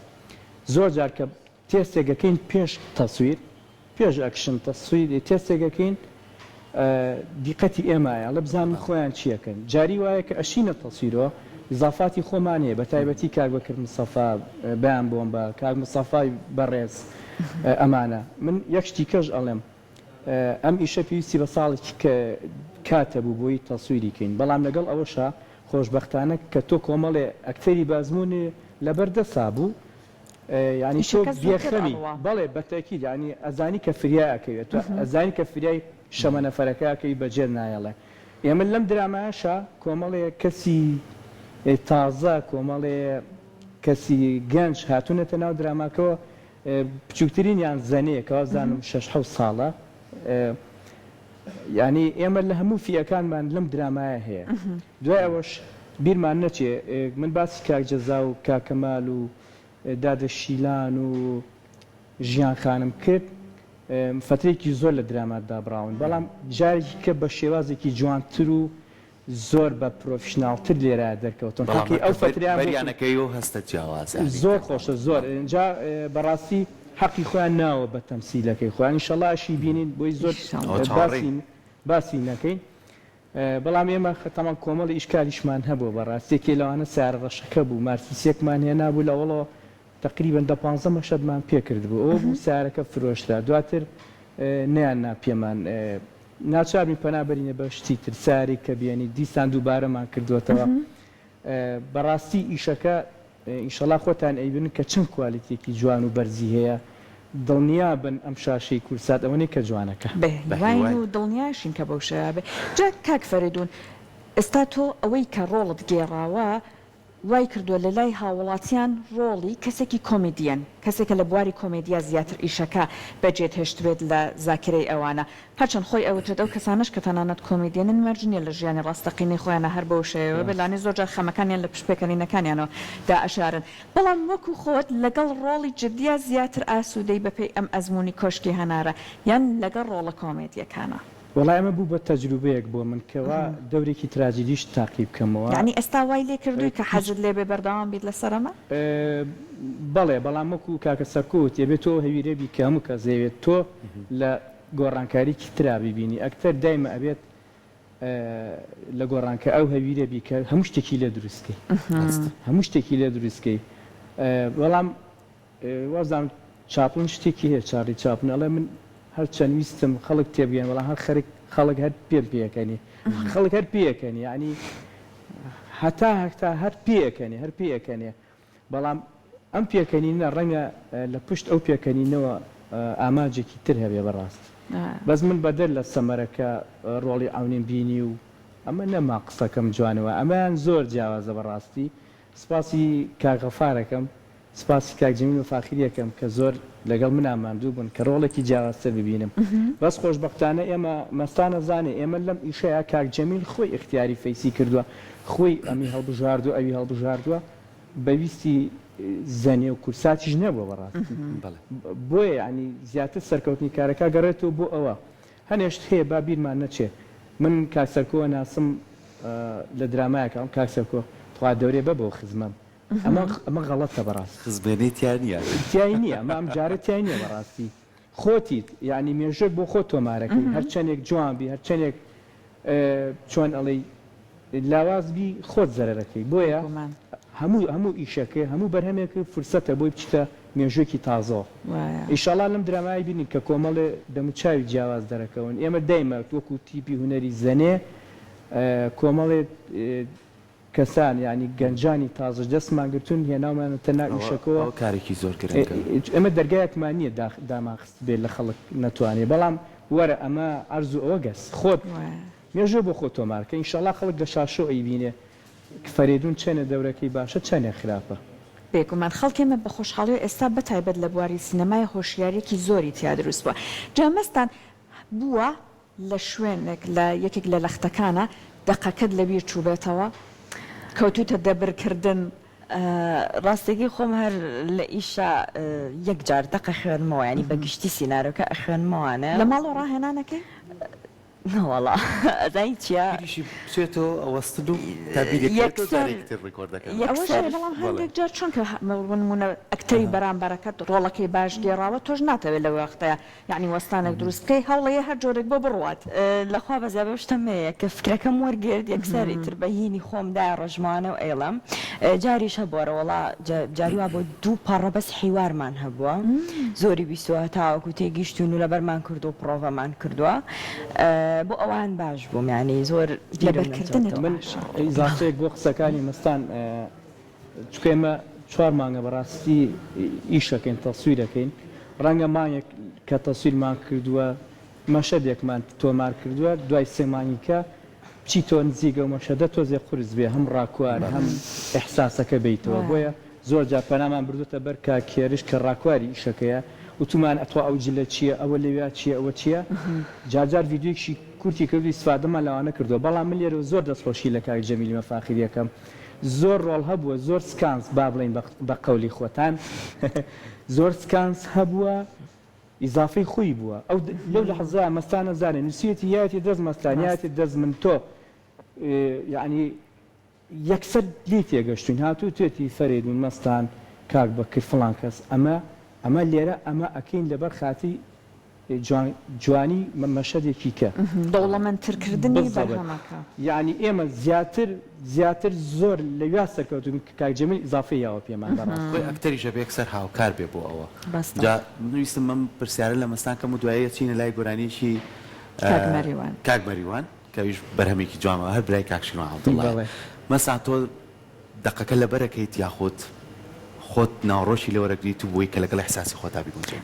زۆر جار کە تێستێگەکەین پێش تەسویر پێش ئەکشن تەسویر تێستێگەکەین دیقەتی ئێمایە لە بزانم خۆیان چیەکەن جاری وایە کە ئەشینە تەسویرەوە ئیزافاتی خۆمانەیە بە تایبەتی کاک بەکر مستەفا بەیان بۆم بە کاک مستەفای بەڕێز ئەمانە من یەک شتی کەش ئەڵێم ئەم ئیشە پێویستی بە ساڵێکی کە کاتە بوو بۆی تەسویریکەین بەڵام لەگەڵ ئەوەشە خۆشبەختانە کە تۆ کۆمەڵێ ئەکتەری بازمونێ لەبەردەسا بوو ینی تۆ بێخەمی بەڵێ بەتەکید ینی ئەزانی کە فریاکەوێت ئەزانی کە فریای شەمە نەفەرەکەکەی بەجێر نایەڵێ ئێمە لەم درامایشە کۆمەڵێ کەسی تازە کۆمەڵێ کەسی گەنج هاتوونەتە ناو دراماکەوە بچووکترین یان زەنەیەکەوە زانم 6 ساڵە ینی ئێمە لە هەموو فیەکانمان لەم درامایە هەیە دوای ئەوەش بیرمان نەچێ من باسی کاکجەزا و کاکەمال و دادەشیلان و ژیان خانم کرد فترێکی زۆر لە دراماتدا بڕاون بەڵام جارێکی کە بە شێوازێکی جوانتر و زۆر بە پرۆفشناڵتر لێرە دەرکەوتن ئەو فتریانەکەی و هەستە جیاواز زۆر خۆشە زۆر اینجا بەڕاستی حەقی خۆیان ناوە بە تەمسیلەکەی خۆیان ئینشەڵاشی بینین بۆی زۆر باسی نەکەین بەڵام ئێمە خەتەمان کۆمەڵی ئیشکاریشمان هەبوو بەڕاستێکی لەوانە سارە ڕەشەکە بوو مارسیسێکمان هێ نابوو لەوەڵەوە تقریبا 15 مەشەدمان پێکرد بوو ئەوە بوو سارەکە فرۆشتا دواتر نیان ناپێمان ناچارمی پەنابەرینە بە شتی تر ساری کە بیانی دیسان دووبارەمان کردوێتەوە بەڕاستی ئیشەکە ئینشەڵا خۆتان ئەیبن کە چەند کوالیتێکی جوان و بەرزی هەیە دڵنیا بن ئەم شاشەی کورسات ئەوەنەی کە جوانەکە بەوین و دڵنیاشین کە بەو شەیە بێ جا کاک فەریدون ئێستا تۆ ئەوەی کە ڕۆڵت گێڕاوە وای کردووە لە لای هاوڵاتیان ڕۆڵی کەسێکی کۆمیدیەن کەسێکە لە بواری کۆمێدیا زیاتر ئیشەکە بەجێت هێشتوێت لە زاکرەی ئەوانە هەرچەند خۆی ئەوتێت ئەو کەسانش کە تەنانەت کۆمیدیەنن مەرجنیە لە ژیانی ڕاستەقینەی خۆیانە هەر بەو شێوە بەلانێ زۆرجار خەمەکانیان لە پشتپێکەنینەکانیانەوە دائەشارن بەڵام وەکو خۆت لەگەڵ ڕۆڵی جددیە زیاتر ئاسوودەی بەپێی ئەم ئەزمموی کۆشکی هەنارە یان لەگەڵ ڕۆڵە کۆمێدیەکانە وەڵای ئەمە بوو بە تەجروبەیەک بۆ من کەوا دەورێکی تراجیدیش تاقیب بکەمەوە ینی ئێستا وای لێ کردووی کە حەزت لێ بێ بەردەوام بیت لەسەرەمە بەڵێ بەڵام وەکو کاکە سەرکوت ێبێت تۆ هەویرێبی کە هەموو کە زەوێت تۆ لە گۆڕانکاریکی ترا ببینی ئەکتەر دایمە ئەبێت لە گۆڕانکە ئەو هەویرێبی کە هەموو شتێکی لێ دروستکەی هەموو شتێکی لێ دروستکەی بەڵام وازان چاپن شتێکی هەیە چاڕی چاپن ئەڵێ من هەرچەند ویستم خەڵک تێبگەن وەڵام هەر خەڵک هەر پێەکەنی خەڵک هەر پێەکەنی ینی هەتا هەر پێەکەنێ بەڵام ئەم پێکەنینە ڕەنگە لە پشت ئەو پێکەنینەوە ئاماجێکی تر هەبێ بەڕاست بەس من بەدەر لە سەمەرەکە ڕۆڵی ئاونین بینی و ئەمە نەما قسەکەم جوانەوە ئەمەیان زۆر جیاوازە بەڕاستی سپاسی کاغەفارەکەم سپاسی کاکجەمیل و فاخریەکەم کە زۆر لەگەڵ من ئاماندوو بوون کە ڕۆڵێکی جیاوازتر ببینم بەس خۆشبەختانە ئێمە مەستانە زانێ ئێمە لەم ئیشەیە کاکجەمیل خۆی اختیاری فەیسی کردووە خۆی ئەمی هەڵبژاردووە ئەوی هەڵبژاردووە بەویستی زەنێ و کورساتیش نەبووە بەڕاستی بۆیە ینی زیاتر سەرکەوتنی کارەکە گەڕێتەوە بۆ ئەوە هەنێشت هەیە با بیرمان نەچێ من کاکسەرکۆوە ناسم لە درامایەکە ئەم کاکسەرکۆ خوا دەورێ بە بۆ خزمەم ئەمە غەڵەتە بەڕاست خزمێنی تیانە تیای نییە ئەمە ئەم جارە تیای نییە بەڕاستی خۆتیت یعنی مێژێک بۆ خۆ تۆمارەکەی هەرچەندێک جوانبی هەرچەندێک چۆن ئەڵێ لاوازبی خۆت زەرەکەی بۆیە هەموو ئیشەکە هەموو بەرهەمێکی فرسەتە بۆی بچتە مێژوێکی تازۆ ئیشەڵا لەم درامایی بینی کە کۆمەڵێ دەموچاوی جیاواز دەرەکەون ئێمە دایمە وەکو تیپی هوەری زەنێ کۆمەڵێت کەسان ینی گەنجانی تازە دەستمان گرتون هێناومانەتە ناو ئیشەکەەوە کارێکی زۆر گرنگە ئەمە دەرگایەکمان نییە داماخست بێت لە خەڵک نەتوانێت بەڵام وەرە ئەمە ئەرزوو ئەوە گەس خۆت مێژە بۆ خۆ تۆمارکە ئینشەڵا خەڵک لە شاشۆ ئەیبینێ فەرێدون چەنە دەورەکەی باشە چەنێ خراپە بێگومان خەڵکێمە بە خۆشحاڵی و ئێستا بەتایبەت لە بواری سینەمای هۆشیارێکی زۆری تیا دروست بووە جامەستان بووە لە شوێنێک لە یەکێک لە لەختەکانە دەقەکەت لەبیر چوبێتەوە کەوتوتە دەبرکردن ڕاستێکی خۆم هەر لە ئیشە یەک جار دەقە خوێنمەوە ینی بەگشتی سینارۆکە ئەخوێنمەوانە لە ماڵ و ڕاهێنانەکەی نەوەڵا ئەزای چیە بچێتەوە ئەوەستن و بەڵام هەندێک جار چونکە نمونە ئەکتەری بەرامبەرەکەت ڕۆڵەکەی باش گێڕاوە تۆش ناتەوێت لە وەختەیە یعنی وەستانێک دروستکەی هەوڵەیە هەر جۆرێک بۆ بڕوات لەخوا بەزیابێ شتەمەیە کە فکرەکەم وەرگرت یەکسەری تر بەهینی خۆمدا ڕژمانە و ئێڵم جاریشە بۆرەوەڵا جاریوا بۆ دوو پەڕە بەس حیوارمان هەبووە زۆری بیستوە تاوەکو تێگەیشتون و لەبەرمان کرد و پرۆڤەمان کردووە بۆ ئەوان باش بووم ینی زۆر لەبەرکردنت من ئیزافەیەک بۆ قسەکانی مەستان چکە ئێمە 4 مانگە بەڕاستی ئیشەکەین تەسویرەکەین ڕەنگە مانگێک کە تەسویرمان کردووە مەشەدێکمان تۆمار کردووە دوای 3 مانگیکە چی تۆ نزیگە و مەشەدە تۆزێ قورس بێ هەم ڕاکوارە هەم ئەحساسەکە بیتەوە بۆیە زۆر جار پەنامان بردوتە بەر کا کێرش کە ڕاکواری ئیشەکەیە وتمان ئەتوا ئەو جلە چییە ئەوە لەوێ چییە ئەوە چییە جارجار یددیوێکی کورتی کردوی سوادەمە لەوانە کردووە بەڵام من لێرە زۆر دەستخۆشی لە کاک جەمیلی مەفاخریەکەم زۆر ڕۆڵ هەبووە زۆر سکانس با بڵین بە قەولی خۆتان زۆر سکانس هەبووە ئیزافەی خۆی بووە ئەو لەو لە حەزا مەستانە زانێ نووسێتی یاتی دەست مەستانیاتی دەست من تۆ یعنی یەکسەر لی تێگەشتوین هاتوو توێتی فەرێدون مەستان کاک بەکرد فڵان کەس ئەمە لێرە ئەمە ئەکەین لەبەر خاتی جوانی مەشەدێکی کە دەوڵەمەندترکردنی بەرهەمەکە یعنی ئێمە زیاتر زۆر لە ویاسەکەوتون کاک جەمیل ئیزافەی یاوە پێمان بەڕاستی ئەکتەری ژەبێ یەکسەر هاوکار بێ بۆ ئەوە نوویستم من پرسیارە لە مەستانکەم و دوایە چینە لای گۆرانیشی کاک مەریوان کەویش بەرهەمێکی جوانەوە هەر برای کاکشیوان هەڵدڵە مەسان تۆ دقەکە لە بەرەکەیت یاخۆت خۆت ناوڕۆشی لەوەرەگریت و بۆی کە لەگەڵ احساسی خۆتا بیگونجێ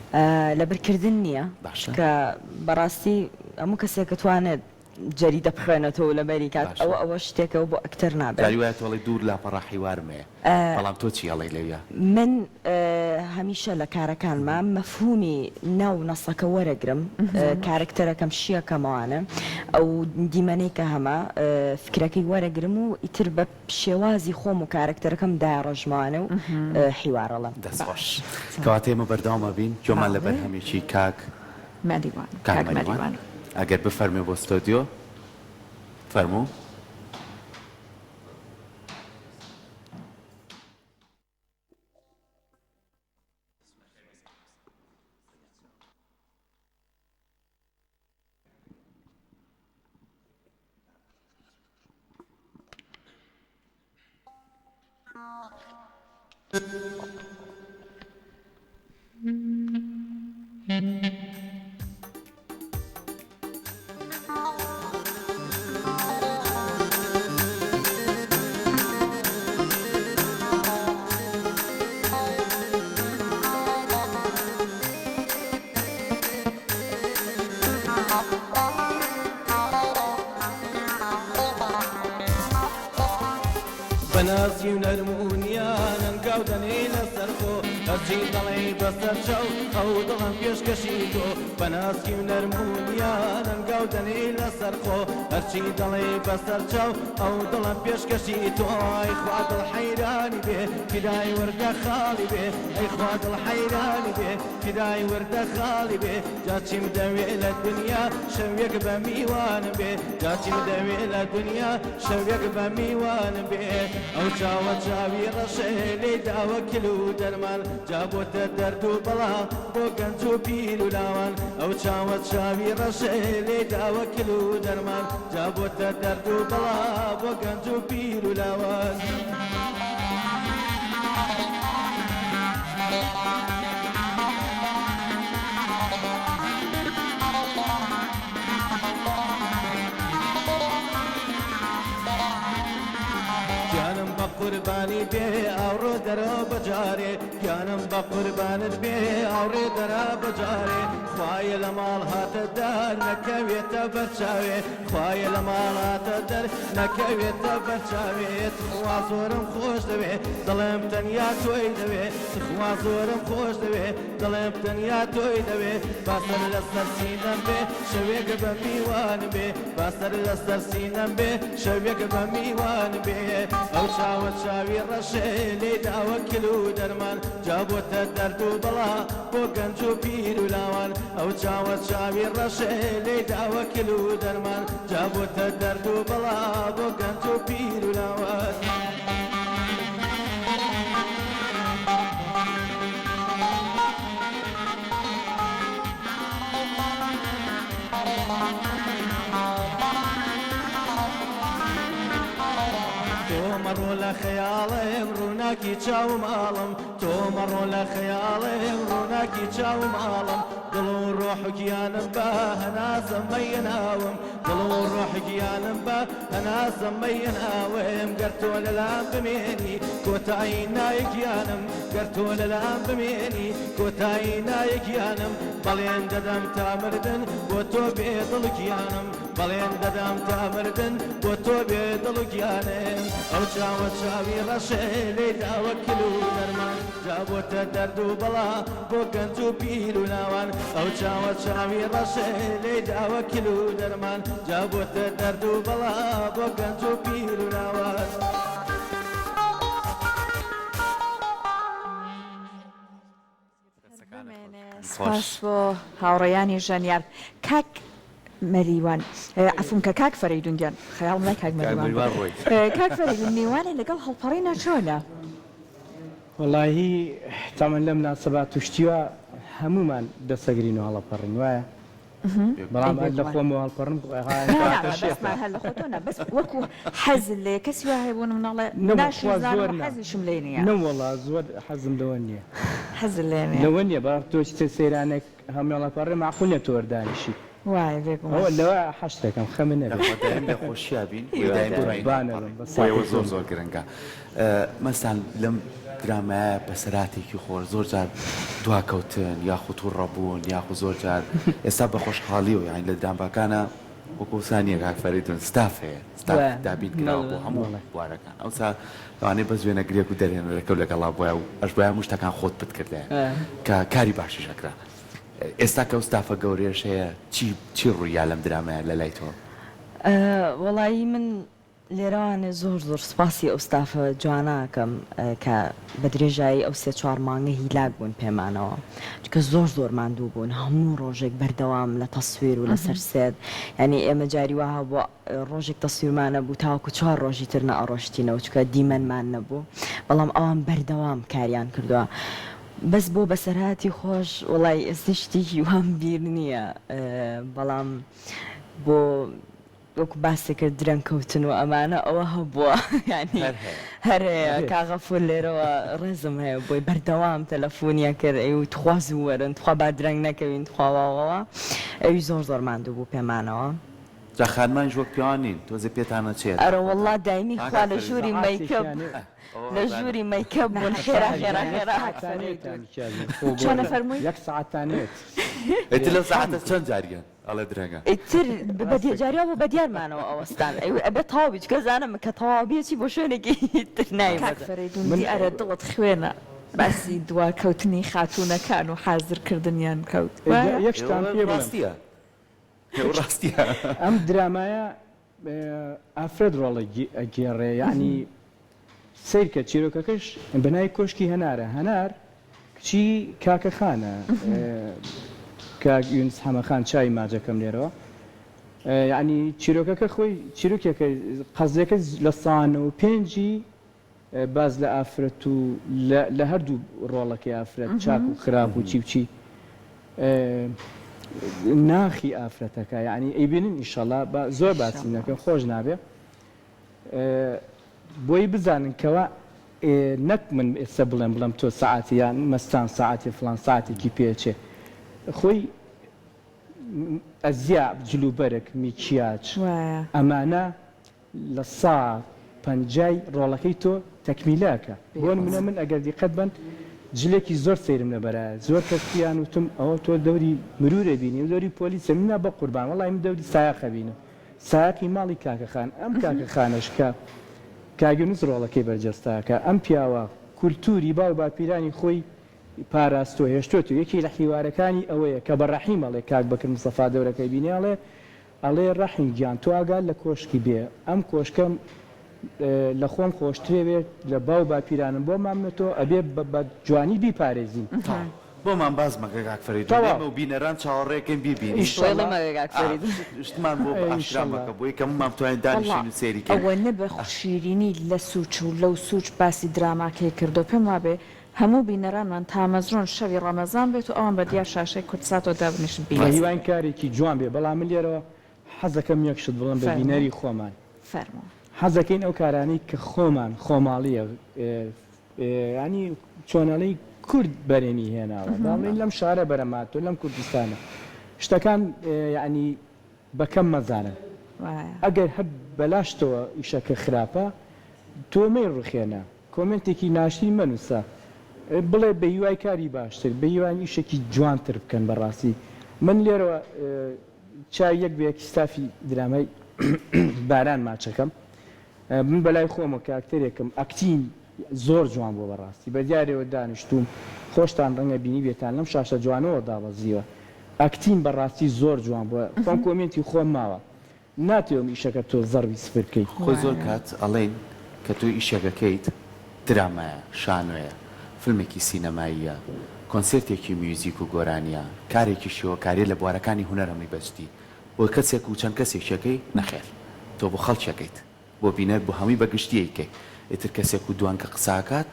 لەبەرکردن نییە کە بەڕاستی هەموو کەسێک کە توانێت جەریدە بخوێنێتەوە لە بەریکات ئەوە شتێکەوە بۆ ئەکتەر نابێت جاریوایە تۆڵی دوور لاپەڕە حیوارمێ بەڵام تۆ چی هەڵی لەویە من هەمیشە لە کارەکانمان مەفهومی ناو نەسەکە وەرەگرم کارکتەرەکەم شیەکەمەوانە ئەو دیمەنەی کە هەمە فکرەکەی وەرەگرم و ئیتر بە شێوازی خۆم و کارکتەرەکەم داڕژمانە و حیوارەڵە دەستخۆش کەواتێمە بەرداوامە بین جۆمان لە بەرهەمێکی کاک مەریوان ئەگەر بفەرمێ بۆ ستۆدیۆ فەرموو بەنازی و نەرمونیانن گاودەنی لەسەرخۆ هەرچی دەڵێ بەسەر چاو ئەو دڵم پێشکەشی تۆ بەنازی و نەرمونیانن گاودەنی لەسەرخۆ هەرچی دەڵێ بەسەر چاو ئەو دڵم پێشکەشی تۆ ئەی خوا دڵ حەیرانی بێ فیدای وردە خاڵی بێ ئەی خوا دڵ حەیرانی بێ فیدای وردە خاڵی بێ جا چیم دەوێ لە دنیا شەوێک بە میوان بێ جا چیم دەوێ لە دنیا شەوێک بە میوان بێ ئەو چاوە چاوی ڕەشێ لێ داوە کل و دەرمان جا بۆتە دەرد و بەڵا بۆ گەنج و پیر و لاوان ئەو چاوە چاوی ڕەشێ لێ داوە کل و دەرمان جا بۆتە دەرد و بەڵا بۆ گەنج و پیر و لاوان قوربانی بێ ئاڕۆ دەرە بەجارێ گیانم بە قوربانت بێ ئاڕێ دەرە بەجارێ خوایە لە ماڵ هاتە دار نەکەوێتە بەرچاوێ خوایە لە ماڵ هاتە دەر نەکەوێتە بەرچاوێت خوا زۆرم خۆش دەوێت دڵێم تەنیا تۆی دەوێت خوا زۆرم خۆش دەوێت دڵێم تەنیا تۆی دەوێت باسەر لەسەر سینەم بێ شەوێک بە میوان بێ باسەر لەسەر سینەم بێ شەوێک بە میوان بێ ئەو چاوە چاوی ڕەشێ لێ داوە کل و دەرمان جابۆتە دەرد و بەڵا بۆ گەنج و پیر و لاوان ئەو چاوە چاوی ڕەشێ لێ داوە کل و دەرمان جابۆتە دەرد و بەڵا بۆ گەنج و پیر و لاوان مەڕۆ لە خەیاڵێم ڕووناکی چاوم ئاڵم تۆ مەڕۆ لە خەیاڵێم ڕووناکی چاوم ئاڵم دڵ و ڕۆحگیانم بە هەناسەمەی ناوم دڵ و ڕۆحگیانم بە هەناسەمەی ناوم گەر تۆ لەلام بمێنی کۆتایی نایەکیانم گەر تۆ لەلام بمێنی کۆتایی نایەکیانم بەڵێن دەدەم تا مردن بۆ تۆ بێدڵگیانم بەڵێن دەدەم تا مردن بۆ تۆ بێدڵگیانم ئەو چاوە چاوی ڕەشێ لێ داوە کل و دەرمان جابۆتە دەرد و بەڵا بۆ گەنج و پیر و ناوان ئەو چاوە چاوی ڕەشێ لێ داوە کل و دەرمان جابۆتە دەرد و بەڵا بۆ گەنج و پیر و ناوان سپاس بۆ هاوڕێیانی ژەنیار کاک مەریوان عفوم کە کاک فەریدونگیان خەیاڵم لای کاک مەریوان کاک فەریدون میوانی لەگەڵ هەڵپەڕینە چۆنە؟ وەڵاهی تامان لە مناسەبات توشتیوە هەمومان دەسەگرین و هەڵەپەڕین وایە بەڵام لە خۆمەوە هەڵپەڕم هەر لە خۆتۆنە بەس وەکو حەز لێ کەسی وایە بۆ مناڵێ ناشزانم حەزیشم لێ نییە نەوەڵا زۆر حەزم لەوە نییە حەز لێ لەوە نییە بە تۆچتە سەیرانێک هەمێڵەپەڕێ معقول نیە تۆوەردانیشی وای ئەوە لەوە حەشتەکەم خەمە نەبێت لە خۆشییا بین زۆر زۆر گرنگە مەسان لەم درامایە بەسەراتێکی خۆر زۆر جار دواکەوتن یاخود و ڕەبوون یاخود زۆر جار ئێستا بە خۆشحاڵی و یانی لە درامباکانە وەکو سانیە کاک فەریدون ستاف هەیە ستاف دابین کراوە بۆ هەموو بوارەکان ئەوسا لەوانەیە بە زوێنە گرێک و دەرێنەرەکە و لەگەڵا بۆە و ئەش بۆیە هەموو شتەکان خۆت بتکردیان کە کاری باشیش ئەکرا ئێستا کە ئەوستافە گەورێش هەیە چی ڕوویا لەم درامایە لە لای تۆ؟ وەڵایی من لێرەوانێ زۆر زۆر سپاسی ئەوستافە جواناکەم کە بە درێژایی ئەو سێ چوار مانگە هیلاک بوون پێمانەوە چکە زۆر زۆر ماندوو بوون هەموو ڕۆژێک بەردەوام لە تەسویر و لەسەر سێر ینی ئێمە جاری وها بۆ ڕۆژێک تەسویرمانە بوو تاوەکو چوار ڕۆژی تر نەئەڕۆشتینەوە چکە دیمەنمان نەبوو بەڵام ئەوان بەردەوام کاریان کردووە بەس بۆ بەسەرهاتی خۆش وڵی ئێستا شتێکی وام بیر نییە بەڵام بۆ وەکو باسی کرد درەنکەوتن و ئەمانە ئەوە هەبووە ینی هەرەیە کاغەفور لێرەوە ڕێزم هەیە بۆی بەردەوام تەلەفۆنیا کرد ئەو تخواز وەرن تخوا با درەنگ نەکەوین تخواواوەوە ئەوی زۆر زۆر ماندوو بوو پێمانەوە جاخانمان ژوەک پیاوانین تۆزە پێتانە چێت ئەرە وەڵڵا دایمی خوا لە ژووری مەیکەپ لە ژووری مەیکەپ بوون خێرا خێرا خێرا چۆنە فەرمووی یەک ساعتانێت ئێتر لەو ساعتە چەند جاریان ئەڵێ درەنگە ئیتر بەدیجاریا بۆ بەدیارمانەوە ئەوەستان ئەبێ تەواوی چکە زانم کە تەواوبیەتی بۆ شوێنێکی تر نایمەدە فەریدوندی ئەرە دڵت خوێنە باسی دواکەوتنی خاتوونەکان و حازرکردنیان کەوت یەکشتان پێ ڕاستیە ڕاستیە ئەم درامایە ئافرەت ڕۆڵی ئەگێڕێ یعنی سیر کە چیرۆکەکەش بەنای کۆشکی هەنارە هەنار کچی کاکە خانە کاک یونس حەمەخان چای ماجەکەم لێرەوە یعنی چیرۆکەکە خۆی چیرۆکێکە قەزەکە لە سانە و پێنجی باز لە ئافرەت و لە هەردوو ڕۆڵەکەی ئافرەت چاک و خراپ و چی ناخی ئافرەتەکە یعنی ئەیبینن ئیشەڵا زۆر باسی نەکەم خۆش نابێ بۆی بزانن کەەوە نەک من ئێستا بڵێم تۆ ساعتی یان مەستان ساعتی فلان ساعتێکی پێچێ خۆی ئەزیا جلوبەرێک میکیاج ئەمانە لە ساعت پەنجای ڕۆڵەکەی تۆ تەکمیلاکە بۆ نمونە من ئەگەر دیقەت بن جلێکی زۆر سەیرم لەبەرە زۆر کەسیان وتم ئەوە تۆ دەوری مرورە بینی و دەوری پۆلیسە منە بە قوربان وەڵای من دەوری سایەقە بینم سایەقی ماڵی کاکەخان ئەم کاکەخانەشکە کاگەنووس ڕۆڵەکەی بەرجەستاکە ئەم پیاوە کولتوری باو باپیرانی خۆی پاراستۆ هێشتۆ یەکی لە حیوارەکانی ئەوەیە کە بە ڕەحیم ئەڵێ کاک بەکر مستەفا دەورەکەی بینیاڵێ ئەڵێ ڕەحیم گیان تۆ ئاگال لە کۆشکی بێ ئەم کۆشکەم لە خۆم خۆشترێ بێت لە باو باپیرانم بۆ مامنێتەوە ئەبێ بە جوانی بیپارێزین بۆمان باز مەگە کاکفەرید و بینەران چاوەڕێکم بیبینی شتمان بۆ ئاشرامەکە بۆی کە مام توانین دانیشتین و سێریکە ئەوە نەبە شیرینی لە سوچ و لەو سوچ باسی دراماکەی کردو پێم وابێ هەموو بینەرانمان تامەزرۆن شەوی ڕەمەزان بێت و ئەوان بە دیار شاشەی کوردساتەوە دابنیشن هیوان کارێکی جوان بێ بەڵام من لێرەوە حەزەکەم یەکشت بڵم بە بینەری خۆمان حەزەکەین ئەو کارانەی کە خۆمان خۆماڵیە ینی چۆنەڵی کورد بەرێنی هێناوە باڵین لەم شارە بەرەماتۆ لەم کوردستانە شتەکان ینی بەکەم مەزانن ئەگەر هەر بەلاشتەوە ئیشەکە خراپە تۆمەی ڕوخێنە کۆمنتێکی ناشتی منووسە بڵێ بە هیوای کاری باشتر بە هیوان ئیشێکی جوانتر بکەن بەڕاستی من لێرەوە چای یەک بەیەکی ستافی درامای باران ماچەکەم من بەلای خۆمە کاکتەرێکم ئەکتین زۆر جوان بۆ بەڕاستی بە دیارەوە دانیشتوم خۆشتان ڕەنگە بینی بێتان لەم شاشە جوانەوە دابەزیوە ئەکتین بەڕاستی زۆر جوان بووە خۆم کۆمنتی خۆم ماوە ناتێوم ئیشەکە تۆ زەڕوی سپر بکەیت خۆی زۆر کات ئەڵێن کە تۆ ئیشەکەکەیت درامایە شانۆیە فیلمێکی سینەماییە کۆنسرتێکی میوزیک و گۆرانیە کارێکی شێوەکاری لە بوارەکانی هونەرەمی بەستی بۆ کەسێک و چەند کەسێکەکەی نەخێر تۆ بۆ خەڵکیەکەیت بۆ بینەر بۆ هەمووی بەگشتیەکەی ئیتر کەسێک و دوان کە قساکات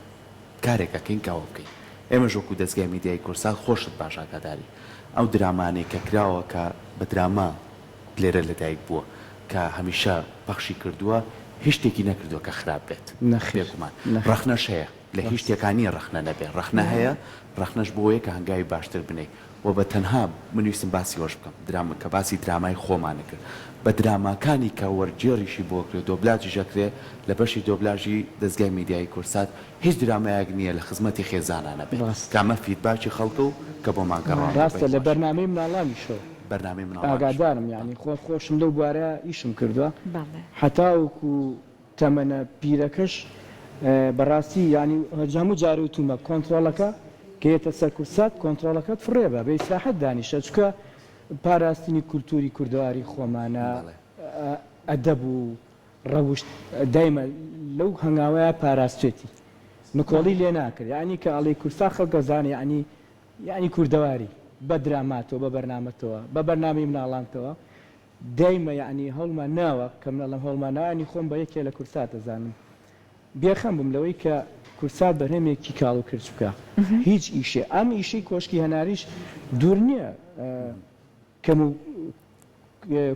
کارێکەکەین کاوە بکەین ئێمە ژۆکو دەستگای میدیای کورسات خۆشت باشاکاداری ئەو درامانەی کە کراوە کە بە دراما لێرە لەدایک بووە کە هەمیشە بەخشی کردووە هیچ شتێکی نەکردووە کە خراپ بێت نەخێکمان ڕەخنەش هەیە لە هیچ شتێکانی ڕەخنە نەبێ ڕەخنە هەیە ڕەخنەش بۆیە کە هەنگاوی باشتر بنێ و بە تەنها منویستم باسی هۆش بکەم درامە کە باسی درامای خۆمانە کرد بە دراماکانی کە وەرجێڕیشی بۆ کرد دۆبلاجی ژەکرێ لە بەشی دۆبلاژی دەستگای میدیای کورسات هیچ درامایەک نییە لە خزمەتی خێزانانە بێت کامە فیدباکی خەڵکە و کە بۆمان گەڕاوە ڕاستە لە بەرنامەی مناڵانی شۆ بەرنامەی مناڵ ئاگادارم یعنی خۆشم لەو بوارە ئیشم کردووە هەتاوەکو تەمەنە پیرەکەش بەڕاستی ینی هەرجەموو جاروتومە کۆنتترۆلەکە کێتە سەر کورسات کۆنتترۆلەکەت فڕێبە بە ئیسراحەت دانیشە چکە پاراستنی کولتوری کوردەواری خۆمانە ئەدەب و ڕەوشت دایمە لەو هەنگاوەیە پاراستێتی نکۆڵی لێ ناکرد ینی کە ئەڵی کورسا خەڵکە زانێ ینی کوردەواری بە دراماتەوە بە بەرنامەتەوە بە بەرنامی مناڵانتەوە دایمە یعنی هەڵمان ناوە کە منە لەم هەڵمانانی خۆم بە یەکێ لە کورسات دەزانم بێخەم بووم لەوەی کە کورسات بەرهەمێکی کاڵ و کرچکە هیچ ئیشێ ئەم ئیشەی کۆشکی هەناریش دوور نییە کەم و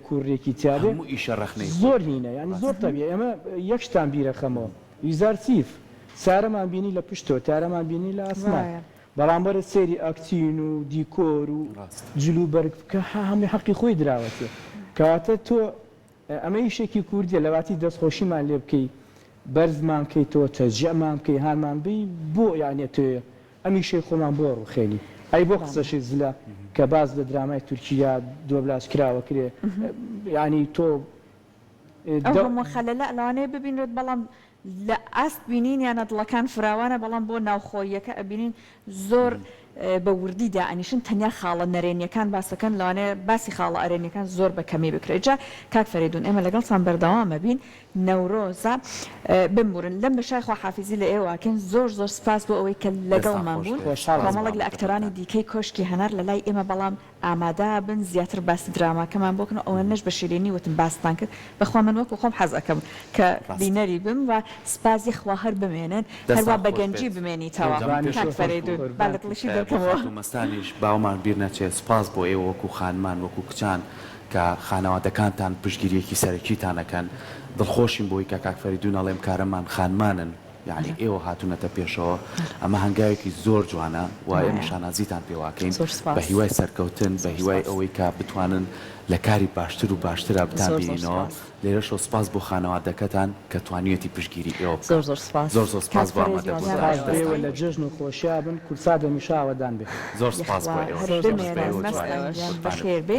کوڕێکی تیاێ ئیشە ڕخنەی زۆر هینە ینی زۆر تەبیە ئێمە یەکشتان بیرەخەمەوە ویزار سیف سارەمان بینی لە پشتەوە تارەمان بینی لە ئاسمان بەڵام بەرە سێری ئەکتین و دیکۆر و جلوبەرگ کە هەمووی حەقی خۆی دراوەتێ کەواتە تۆ ئەمە ئیشێکی کوردیە لەواتی دەستخۆشیمان لێ بکەی بەرزمان بکەیتەوە تەجیعمان بکەی هانمان بی بۆ یانێت توێ ئەمیشەی خۆمان بۆ ڕوخێنی ئەی بۆ قسەشی زلە کە باز لە درامای تورکیا دۆبلاژ کراوە کرێ ینی تۆ خەلەلە ئەلوانەیە ببینێت بەڵام لە ئاست بینین یانە دڵەکان فراوانە بەڵام بۆ ناوخۆیەکە ئەبینین زۆر بە وردیدا ئەنیشن تەنیا خاڵە نەرێنیەکان باسەکەن لەوانەیە باسی خاڵە ئەرێنیەکان زۆر بە کەمی بکرێت جا کاک فەریدون ئێمە لەگەڵتان بەردەوامە بین نەورۆزە بمبورن لەم بەشای خواحافیزی لە ئێوەکەن زۆر زۆر سپاس بۆ ئەوەی کە لەگەڵمان بوون کۆمەڵێک لە ئەکتەرانی دیکەی کۆشکی هەنار لە لای ئێمە بەڵام ئامادە بن زیاتر باسی دراماکەمان بۆکن ئەوە نەش بە شیرینی وتم باستان کرد بەخوا من وەکو خۆم حەز ئەەکەم کە بینەری بم و سپاسی خوا هەر بمێنن هەروە بەگەنجی بمێنیتەوە کاک فەریدون با لە دڵشی دەکەمەوە مەستانیش باومان بیر نەچێت سپاس بۆ ئێوە وەکو خانمان وەکو کچان کە خانەوادەکانتان پشتگیریەکی سەرەکیتانەکەن دڵخۆشین بۆی کە کاک فەریدون ئەڵێم کارەمان خانمانن یعنی ئێوە هاتوونەتە پێشەوە ئەمە هەنگاوێکی زۆر جوانە وایە نیشانازیتان پێواکەین بە هیوای سەرکەوتن بە هیوای ئەوەی کە بتوانن لە کاری باشتر و باشترە بتان بینینەوە لێرەشەوە سپاس بۆ خانەوادەکەتان کە توانیوێتی پشگیری ئێوە زۆر سپاس بۆ ئێوە لە جژن و خۆشییا بن کورسا دەمیشاوەدان بێت زۆر سپاس بۆ ئێوە بەخێر بێ